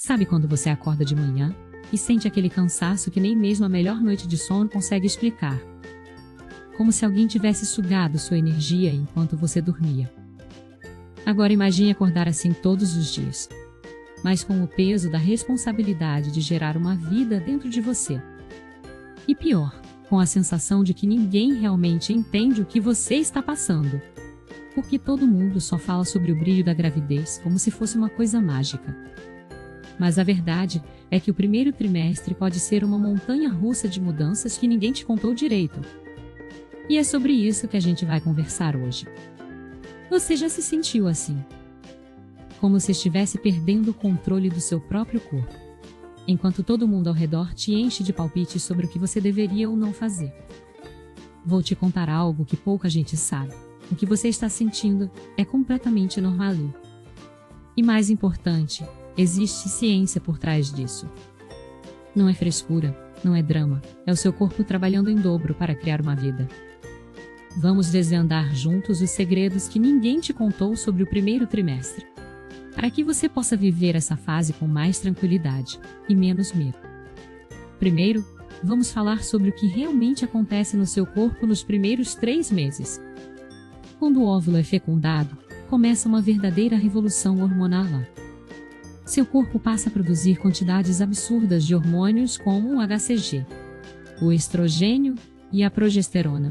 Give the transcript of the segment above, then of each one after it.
Sabe quando você acorda de manhã e sente aquele cansaço que nem mesmo a melhor noite de sono consegue explicar? Como se alguém tivesse sugado sua energia enquanto você dormia. Agora imagine acordar assim todos os dias, mas com o peso da responsabilidade de gerar uma vida dentro de você. E pior, com a sensação de que ninguém realmente entende o que você está passando. Porque todo mundo só fala sobre o brilho da gravidez como se fosse uma coisa mágica. Mas a verdade é que o primeiro trimestre pode ser uma montanha-russa de mudanças que ninguém te contou direito. E é sobre isso que a gente vai conversar hoje. Você já se sentiu assim? Como se estivesse perdendo o controle do seu próprio corpo, enquanto todo mundo ao redor te enche de palpites sobre o que você deveria ou não fazer. Vou te contar algo que pouca gente sabe. O que você está sentindo é completamente normal. E mais importante, existe ciência por trás disso. Não é frescura, não é drama, é o seu corpo trabalhando em dobro para criar uma vida. Vamos desvendar juntos os segredos que ninguém te contou sobre o primeiro trimestre, para que você possa viver essa fase com mais tranquilidade e menos medo. Primeiro, vamos falar sobre o que realmente acontece no seu corpo nos primeiros 3 meses. Quando o óvulo é fecundado, começa uma verdadeira revolução hormonal lá. Seu corpo passa a produzir quantidades absurdas de hormônios como o HCG, o estrogênio e a progesterona.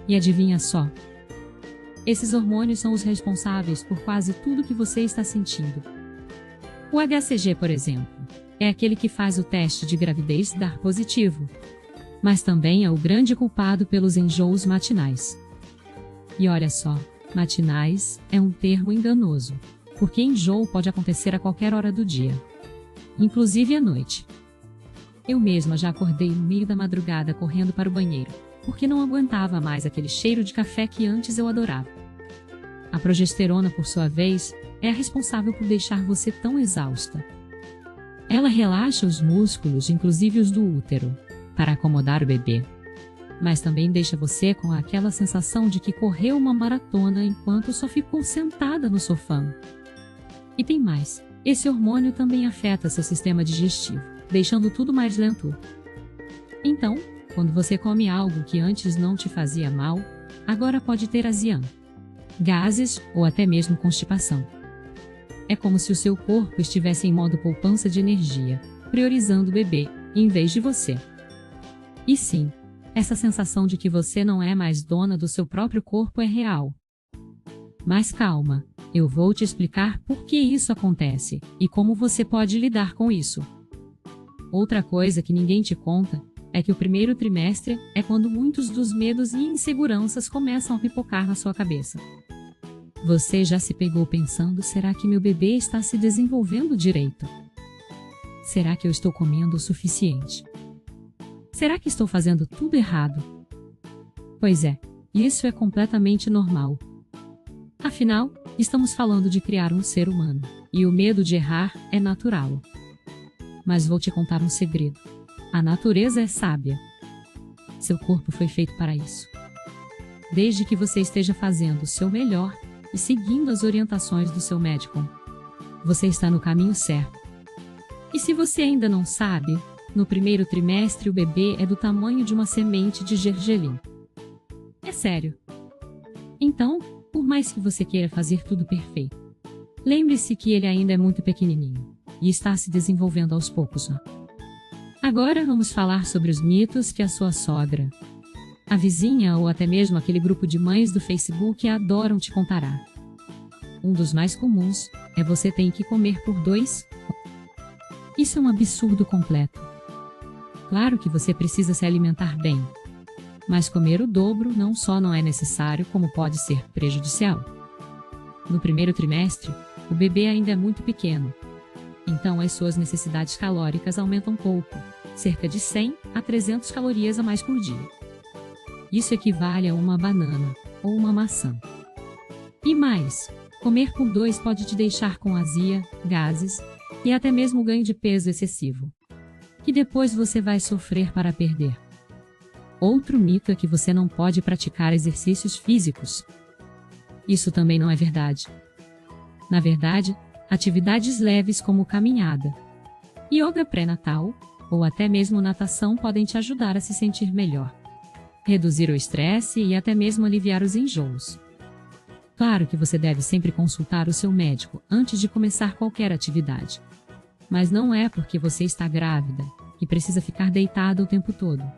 E adivinha só? Esses hormônios são os responsáveis por quase tudo que você está sentindo. O HCG, por exemplo, é aquele que faz o teste de gravidez dar positivo, mas também é o grande culpado pelos enjoos matinais. E olha só, matinais é um termo enganoso, porque enjoo pode acontecer a qualquer hora do dia, inclusive à noite. Eu mesma já acordei no meio da madrugada correndo para o banheiro, porque não aguentava mais aquele cheiro de café que antes eu adorava. A progesterona, por sua vez, é a responsável por deixar você tão exausta. Ela relaxa os músculos, inclusive os do útero, para acomodar o bebê. Mas também deixa você com aquela sensação de que correu uma maratona enquanto só ficou sentada no sofá. E tem mais, esse hormônio também afeta seu sistema digestivo, deixando tudo mais lento. Então, quando você come algo que antes não te fazia mal, agora pode ter azia, gases ou até mesmo constipação. É como se o seu corpo estivesse em modo poupança de energia, priorizando o bebê, em vez de você. E sim, essa sensação de que você não é mais dona do seu próprio corpo é real. Mas calma, eu vou te explicar por que isso acontece e como você pode lidar com isso. Outra coisa que ninguém te conta é que o primeiro trimestre é quando muitos dos medos e inseguranças começam a pipocar na sua cabeça. Você já se pegou pensando: será que meu bebê está se desenvolvendo direito? Será que eu estou comendo o suficiente? Será que estou fazendo tudo errado? Pois é, isso é completamente normal. Afinal, estamos falando de criar um ser humano, e o medo de errar é natural. Mas vou te contar um segredo. A natureza é sábia. Seu corpo foi feito para isso. Desde que você esteja fazendo o seu melhor e seguindo as orientações do seu médico, você está no caminho certo. E se você ainda não sabe, no primeiro trimestre o bebê é do tamanho de uma semente de gergelim. É sério. Então, por mais que você queira fazer tudo perfeito, lembre-se que ele ainda é muito pequenininho e está se desenvolvendo aos poucos. Agora vamos falar sobre os mitos que a sua sogra, a vizinha ou até mesmo aquele grupo de mães do Facebook adoram te contar. Um dos mais comuns é: você tem que comer por 2. Isso é um absurdo completo. Claro que você precisa se alimentar bem, mas comer o dobro não só não é necessário, como pode ser prejudicial. No primeiro trimestre, o bebê ainda é muito pequeno, então as suas necessidades calóricas aumentam pouco, cerca de 100 a 300 calorias a mais por dia. Isso equivale a uma banana ou uma maçã. E mais, comer por 2 pode te deixar com azia, gases e até mesmo ganho de peso excessivo, que depois você vai sofrer para perder. Outro mito é que você não pode praticar exercícios físicos. Isso também não é verdade. Na verdade, Atividades leves como caminhada, yoga pré-natal ou até mesmo natação podem te ajudar a se sentir melhor, reduzir o estresse e até mesmo aliviar os enjoos. Claro que você deve sempre consultar o seu médico antes de começar qualquer atividade. Mas não é porque você está grávida que precisa ficar deitada o tempo todo.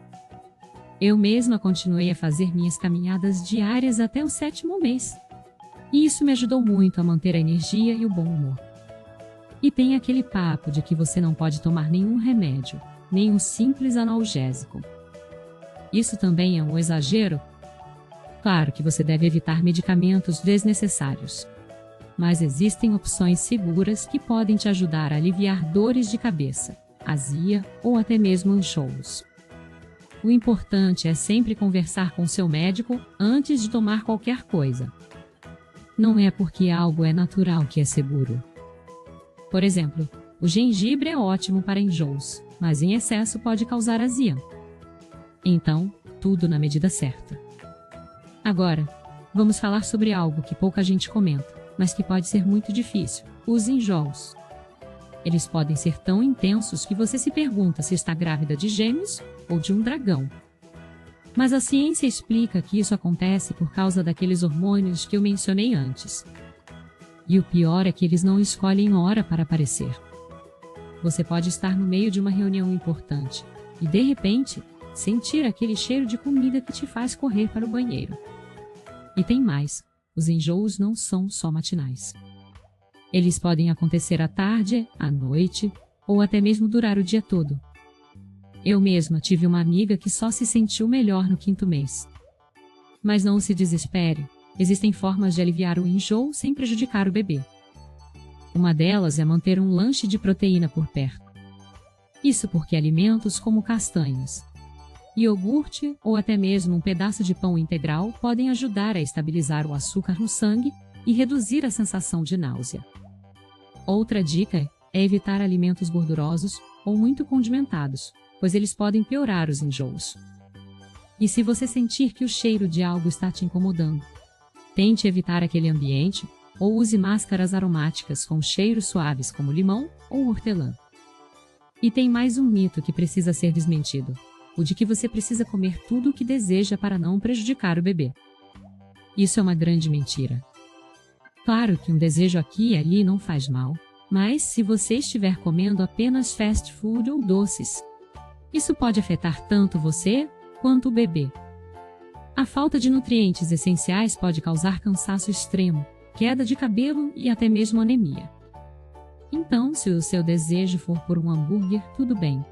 Eu mesma continuei a fazer minhas caminhadas diárias até o 7º mês. E isso me ajudou muito a manter a energia e o bom humor. E tem aquele papo de que você não pode tomar nenhum remédio, nem um simples analgésico. Isso também é um exagero? Claro que você deve evitar medicamentos desnecessários. Mas existem opções seguras que podem te ajudar a aliviar dores de cabeça, azia ou até mesmo enjoos. O importante é sempre conversar com seu médico antes de tomar qualquer coisa. Não é porque algo é natural que é seguro. Por exemplo, o gengibre é ótimo para enjoos, mas em excesso pode causar azia. Então, tudo na medida certa. Agora, vamos falar sobre algo que pouca gente comenta, mas que pode ser muito difícil: os enjoos. Eles podem ser tão intensos que você se pergunta se está grávida de gêmeos ou de um dragão. Mas a ciência explica que isso acontece por causa daqueles hormônios que eu mencionei antes. E o pior é que eles não escolhem hora para aparecer. Você pode estar no meio de uma reunião importante e, de repente, sentir aquele cheiro de comida que te faz correr para o banheiro. E tem mais: os enjoos não são só matinais. Eles podem acontecer à tarde, à noite ou até mesmo durar o dia todo. Eu mesma tive uma amiga que só se sentiu melhor no 5º mês. Mas não se desespere, existem formas de aliviar o enjoo sem prejudicar o bebê. Uma delas é manter um lanche de proteína por perto. Isso porque alimentos como castanhas, iogurte ou até mesmo um pedaço de pão integral podem ajudar a estabilizar o açúcar no sangue e reduzir a sensação de náusea. Outra dica é evitar alimentos gordurosos ou muito condimentados, pois eles podem piorar os enjoos. E se você sentir que o cheiro de algo está te incomodando, tente evitar aquele ambiente ou use máscaras aromáticas com cheiros suaves como limão ou hortelã. E tem mais um mito que precisa ser desmentido: o de que você precisa comer tudo o que deseja para não prejudicar o bebê. Isso é uma grande mentira. Claro que um desejo aqui e ali não faz mal, mas se você estiver comendo apenas fast food ou doces, isso pode afetar tanto você quanto o bebê. A falta de nutrientes essenciais pode causar cansaço extremo, queda de cabelo e até mesmo anemia. Então, se o seu desejo for por um hambúrguer, tudo bem.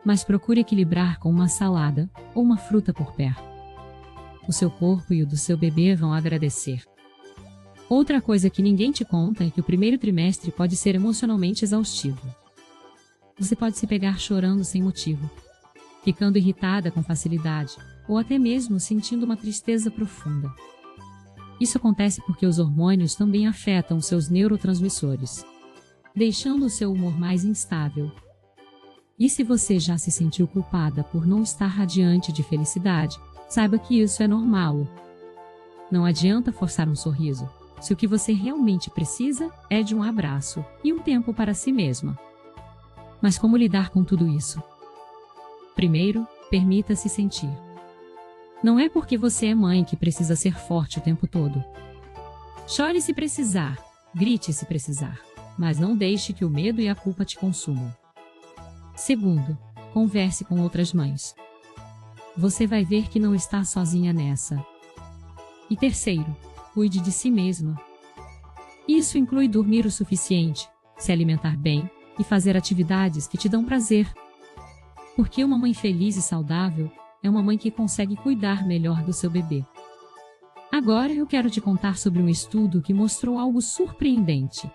Mas procure equilibrar com uma salada ou uma fruta por perto. O seu corpo e o do seu bebê vão agradecer. Outra coisa que ninguém te conta é que o primeiro trimestre pode ser emocionalmente exaustivo. Você pode se pegar chorando sem motivo, ficando irritada com facilidade, ou até mesmo sentindo uma tristeza profunda. Isso acontece porque os hormônios também afetam os seus neurotransmissores, deixando o seu humor mais instável. E se você já se sentiu culpada por não estar radiante de felicidade, saiba que isso é normal. Não adianta forçar um sorriso, se o que você realmente precisa é de um abraço e um tempo para si mesma. Mas como lidar com tudo isso? Primeiro, permita-se sentir. Não é porque você é mãe que precisa ser forte o tempo todo. Chore se precisar, grite se precisar, mas não deixe que o medo e a culpa te consumam. Segundo, converse com outras mães. Você vai ver que não está sozinha nessa. E terceiro, cuide de si mesma. Isso inclui dormir o suficiente, se alimentar bem e fazer atividades que te dão prazer. Porque uma mãe feliz e saudável é uma mãe que consegue cuidar melhor do seu bebê. Agora eu quero te contar sobre um estudo que mostrou algo surpreendente.